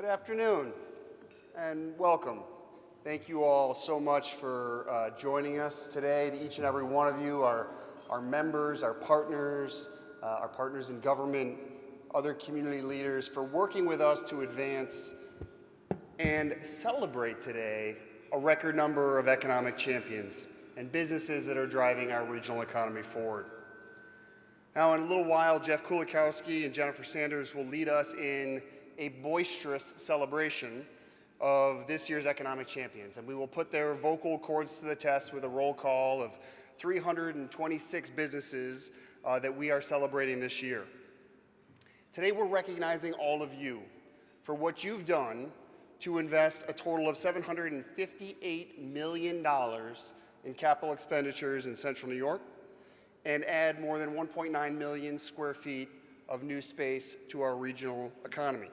Good afternoon and welcome. Thank you all so much for joining us today. To each and every one of you, our members, our partners in government, other community leaders, for working with us to advance and celebrate today a record number of economic champions and businesses that are driving our regional economy forward. Now, in a little while, Jeff Kulikowski and Jennifer Sanders will lead us in a boisterous celebration of this year's economic champions, and we will put their vocal cords to the test with a roll call of 326 businesses that we are celebrating this year. Today, we're recognizing all of you for what you've done to invest a total of $758 million in capital expenditures in Central New York and add more than 1.9 million square feet of new space to our regional economy.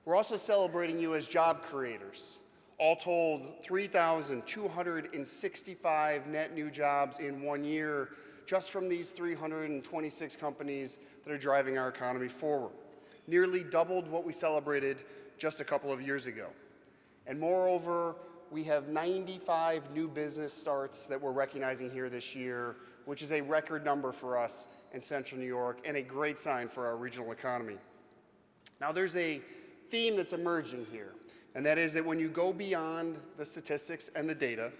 We're also celebrating you as job creators. All told, 3,265 net new jobs in 1 year just from these 326 companies that are driving our economy forward. Nearly doubled what we celebrated just a couple of years ago. And moreover, we have 95 new business starts that we're recognizing here this year, which is a record number for us in Central New York and a great sign for our regional economy. Now, there's a theme that's emerging here, and that is that when you go beyond the statistics and the data,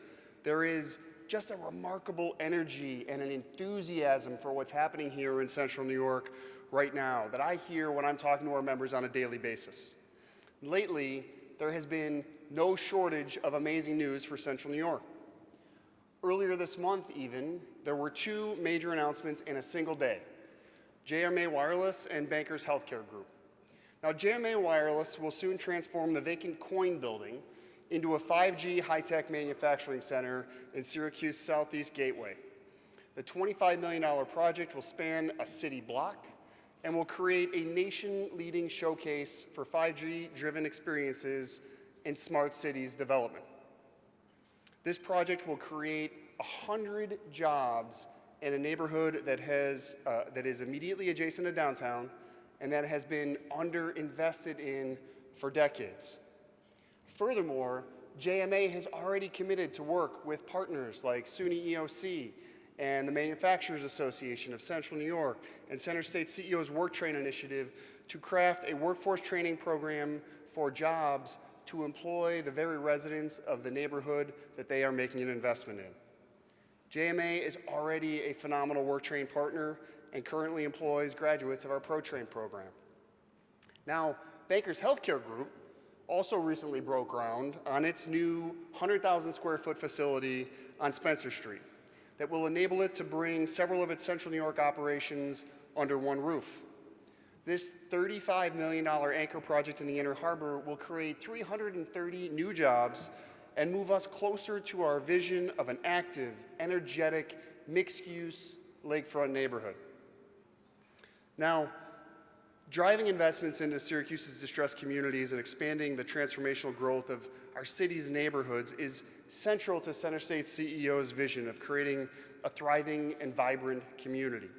there is just a remarkable energy and an enthusiasm for what's happening here in Central New York right now that I hear when I'm talking to our members on a daily basis. Lately, there has been no shortage of amazing news for Central New York. Earlier this month even, there were two major announcements in a single day: JMA Wireless and Bankers Healthcare Group. Now, JMA Wireless will soon transform the vacant Coin building into a 5G high-tech manufacturing center in Syracuse Southeast Gateway. The $25 million project will span a city block and will create a nation-leading showcase for 5G-driven experiences in smart cities development. This project will create 100 jobs in a neighborhood that is immediately adjacent to downtown and that has been underinvested in for decades. Furthermore, JMA has already committed to work with partners like SUNY EOC and the Manufacturers Association of Central New York and CenterState CEO's Work Train initiative to craft a workforce training program for jobs to employ the very residents of the neighborhood that they are making an investment in. JMA is already a phenomenal work train partner and currently employs graduates of our ProTrain program. Now, Bankers Healthcare Group also recently broke ground on its new 100,000 square foot facility on Spencer Street that will enable it to bring several of its Central New York operations under one roof. This $35 million anchor project in the Inner Harbor will create 330 new jobs and move us closer to our vision of an active, energetic, mixed-use lakefront neighborhood. Now, driving investments into Syracuse's distressed communities and expanding the transformational growth of our city's neighborhoods is central to CenterState's CEO's vision of creating a thriving and vibrant community.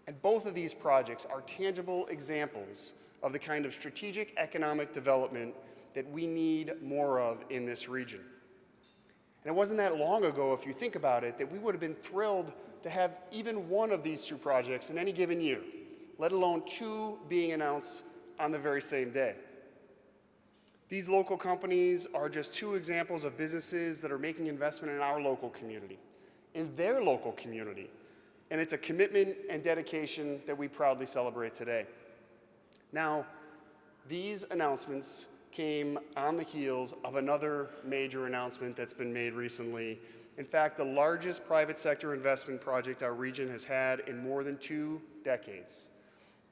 And both of these projects are tangible examples of the kind of strategic economic development that we need more of in this region. And it wasn't that long ago, if you think about it, that we would have been thrilled to have even one of these two projects in any given year, let alone two being announced on the very same day. These local companies are just two examples of businesses that are making investment in our local community, in their local community, and it's a commitment and dedication that we proudly celebrate today. Now, these announcements came on the heels of another major announcement that's been made recently. In fact, the largest private sector investment project our region has had in more than 2 decades.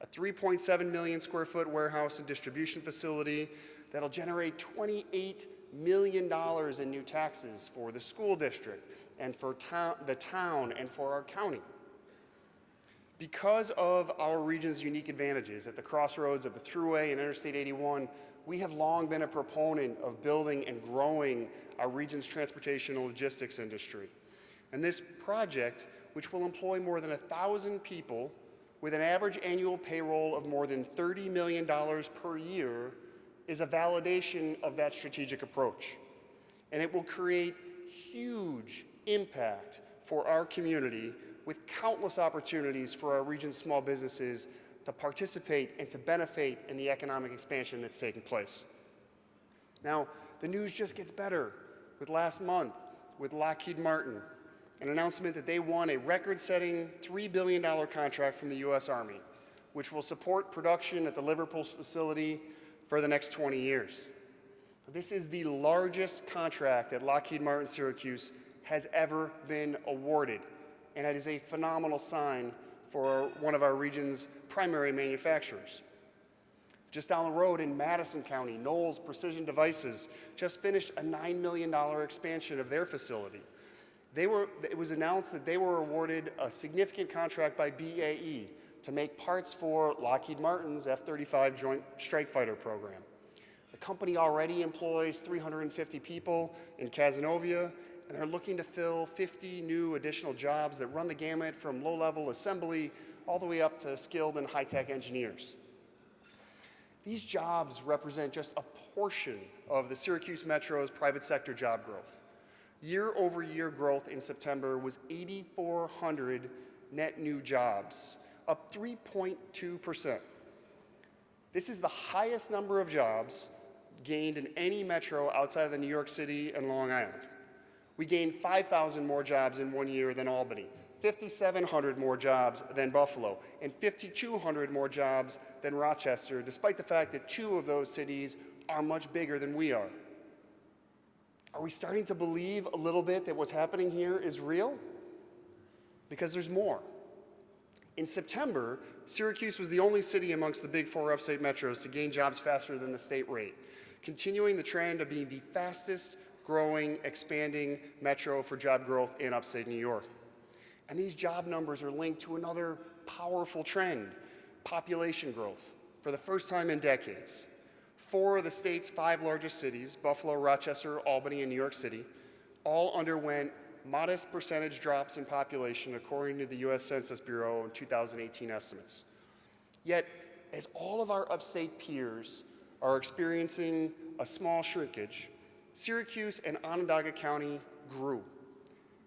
A 3.7 million square foot warehouse and distribution facility that'll generate $28 million in new taxes for the school district and for the town and for our county. Because of our region's unique advantages at the crossroads of the Thruway and Interstate 81, we have long been a proponent of building and growing our region's transportation and logistics industry. And this project, which will employ more than 1,000 people with an average annual payroll of more than $30 million per year, is a validation of that strategic approach, and it will create huge impact for our community with countless opportunities for our region's small businesses to participate and to benefit in the economic expansion that's taking place. Now, the news just gets better with last month with Lockheed Martin, an announcement that they won a record-setting $3 billion contract from the U.S. Army, which will support production at the Liverpool facility for the next 20 years. This is the largest contract that Lockheed Martin Syracuse has ever been awarded, and it is a phenomenal sign for one of our region's primary manufacturers. Just down the road in Madison County, Knowles Precision Devices just finished a $9 million expansion of their facility. It was announced that they were awarded a significant contract by BAE to make parts for Lockheed Martin's F-35 Joint Strike Fighter program. The company already employs 350 people in Cazenovia, and they're looking to fill 50 new additional jobs that run the gamut from low-level assembly all the way up to skilled and high-tech engineers. These jobs represent just a portion of the Syracuse Metro's private sector job growth. Year-over-year growth in September was 8,400 net new jobs, up 3.2%. This is the highest number of jobs gained in any metro outside of the New York City and Long Island. We gained 5,000 more jobs in 1 year than Albany, 5,700 more jobs than Buffalo, and 5,200 more jobs than Rochester, despite the fact that 2 of those cities are much bigger than we are. Are we starting to believe a little bit that what's happening here is real? Because there's more. In September, Syracuse was the only city amongst the big 4 upstate metros to gain jobs faster than the state rate, continuing the trend of being the fastest growing, expanding metro for job growth in upstate New York. And these job numbers are linked to another powerful trend, population growth, for the first time in decades. 4 of the state's 5 largest cities, Buffalo, Rochester, Albany, and New York City, all underwent modest percentage drops in population according to the U.S. Census Bureau in 2018 estimates. Yet, as all of our upstate peers are experiencing a small shrinkage, Syracuse and Onondaga County grew.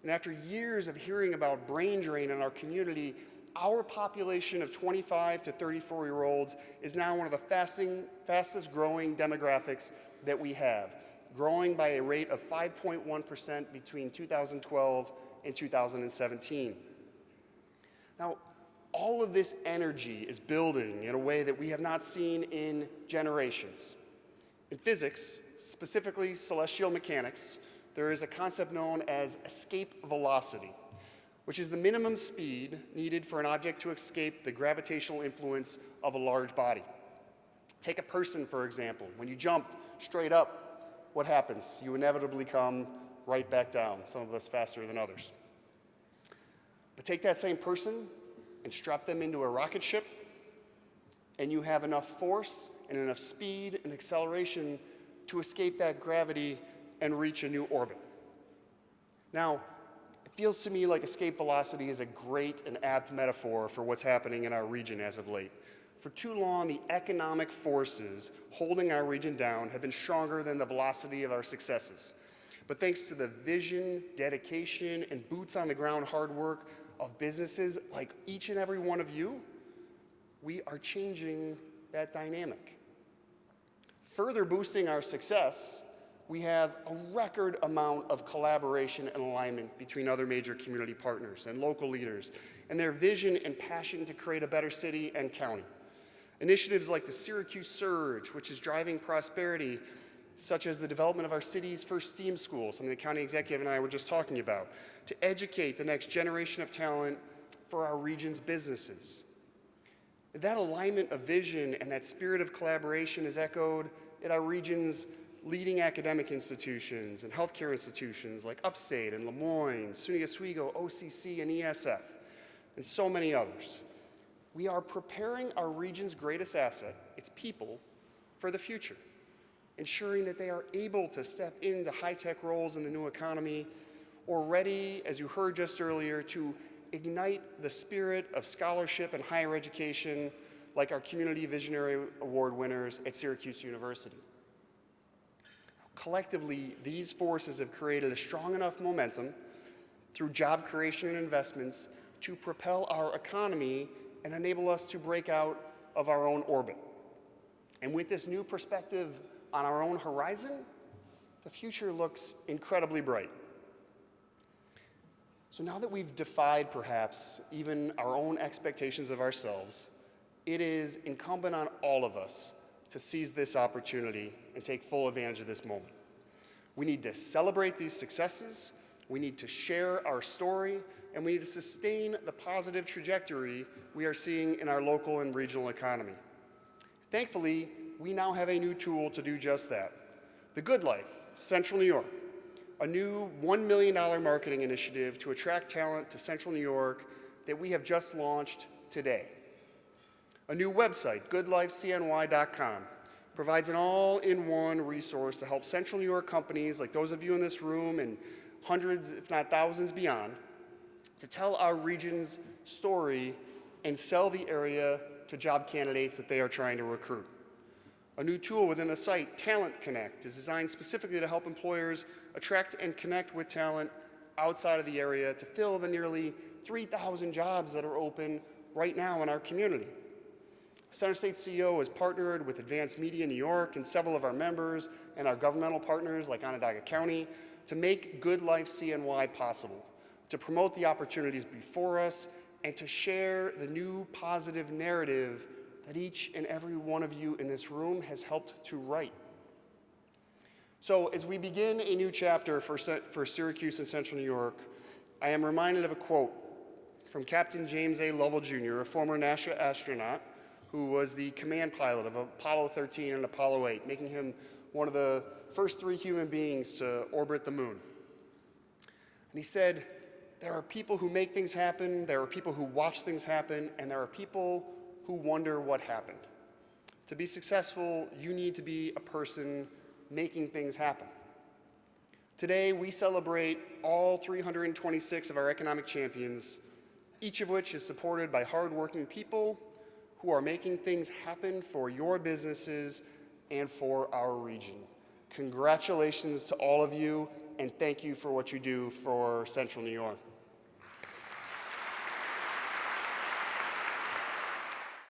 And after years of hearing about brain drain in our community, our population of 25 to 34-year-olds is now one of the fastest growing demographics that we have, growing by a rate of 5.1% between 2012 and 2017. Now, all of this energy is building in a way that we have not seen in generations. In physics, specifically celestial mechanics, there is a concept known as escape velocity, which is the minimum speed needed for an object to escape the gravitational influence of a large body. Take a person, for example. When you jump straight up, what happens? You inevitably come right back down, some of us faster than others. But take that same person and strap them into a rocket ship, and you have enough force and enough speed and acceleration to escape that gravity and reach a new orbit. Now, it feels to me like escape velocity is a great and apt metaphor for what's happening in our region as of late. For too long, the economic forces holding our region down have been stronger than the velocity of our successes. But thanks to the vision, dedication, and boots on the ground hard work of businesses like each and every one of you, we are changing that dynamic. Further boosting our success, we have a record amount of collaboration and alignment between other major community partners and local leaders and their vision and passion to create a better city and county. Initiatives like the Syracuse Surge, which is driving prosperity, such as the development of our city's first STEAM school, something the county executive and I were just talking about, to educate the next generation of talent for our region's businesses. That alignment of vision and that spirit of collaboration is echoed in our region's leading academic institutions and healthcare institutions like Upstate and Lemoyne, SUNY Oswego, OCC, and ESF, and so many others. We are preparing our region's greatest asset, its people, for the future, ensuring that they are able to step into high-tech roles in the new economy, or ready, as you heard just earlier, to ignite the spirit of scholarship and higher education like our Community Visionary Award winners at Syracuse University. Collectively, these forces have created a strong enough momentum through job creation and investments to propel our economy and enable us to break out of our own orbit. And with this new perspective on our own horizon, the future looks incredibly bright. So now that we've defied perhaps even our own expectations of ourselves, it is incumbent on all of us to seize this opportunity and take full advantage of this moment. We need to celebrate these successes, we need to share our story, and we need to sustain the positive trajectory we are seeing in our local and regional economy. Thankfully, we now have a new tool to do just that. The Good Life, Central New York, a new $1 million marketing initiative to attract talent to Central New York that we have just launched today. A new website, goodlifecny.com, provides an all-in-one resource to help Central New York companies like those of you in this room and hundreds, if not thousands beyond, to tell our region's story and sell the area to job candidates that they are trying to recruit. A new tool within the site, Talent Connect, is designed specifically to help employers attract and connect with talent outside of the area to fill the nearly 3,000 jobs that are open right now in our community. CenterState CEO has partnered with Advanced Media New York and several of our members and our governmental partners like Onondaga County to make Good Life CNY possible, to promote the opportunities before us, and to share the new positive narrative that each and every one of you in this room has helped to write. So as we begin a new chapter for Syracuse and Central New York, I am reminded of a quote from Captain James A. Lovell Jr., a former NASA astronaut who was the command pilot of Apollo 13 and Apollo 8, making him one of the first 3 human beings to orbit the moon. And he said, "There are people who make things happen, there are people who watch things happen, and there are people who wonder what happened. To be successful, you need to be a person making things happen." Today, we celebrate all 326 of our economic champions, each of which is supported by hardworking people who are making things happen for your businesses and for our region. Congratulations to all of you, and thank you for what you do for Central New York.